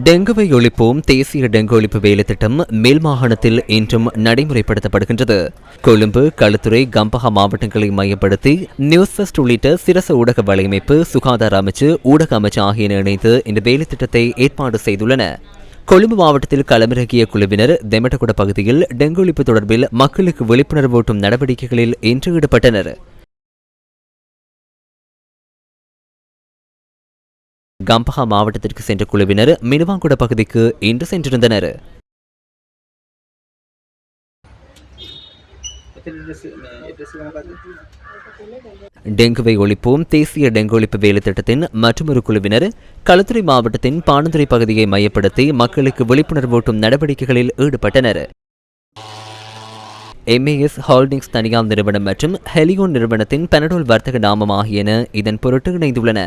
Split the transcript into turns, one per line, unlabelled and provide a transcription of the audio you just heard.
டெங்குவை ஒழிப்போம் தேசிய டெங்கு ஒழிப்பு வேலை திட்டம் மேல் மாகாணத்தில் இன்றும் நடைமுறைப்படுத்தப்படுகின்றது. கொழும்பு, களுத்துறை, கம்பஹா மாவட்டங்களை மையப்படுத்தி நியூஸ் ஃபர்ஸ்ட் உள்ளிட்ட சிரச ஊடக வலையமைப்பு, சுகாதார அமைச்சு, ஊடக அமைச்சு ஆகியன இணைந்து இந்த வேலை திட்டத்தை ஏற்பாடு செய்துள்ளன. கொழும்பு மாவட்டத்தில் களமிறங்கிய குழுவினர் தெமட்டகுட பகுதியில் டெங்கு ஒழிப்பு தொடர்பில் மக்களுக்கு விழிப்புணர்வூட்டும் நடவடிக்கைகளில் இன்று ஈடுபட்டனர். கம்பஹா மாவட்டத்திற்கு சென்ற குழுவினர் மினுவாங்குட பகுதிக்கு இன்று சென்றிருந்தனர். டெங்குவை ஒழிப்போம் தேசிய டெங்கு ஒழிப்பு வேலை திட்டத்தின் மற்றொரு குழுவினர் களுத்துறை மாவட்டத்தின் பாணந்துறை பகுதியை மையப்படுத்தி மக்களுக்கு விழிப்புணர்வூட்டும் நடவடிக்கைகளில் ஈடுபட்டனர். MAS ஹோல்டிங்ஸ் தனியார் நிறுவனம் மற்றும் ஹெலியோன் நிறுவனத்தின் பெனடோல் வர்த்தக நாமம் ஆகியன இதன் பொருட்டு இணைந்துள்ளன.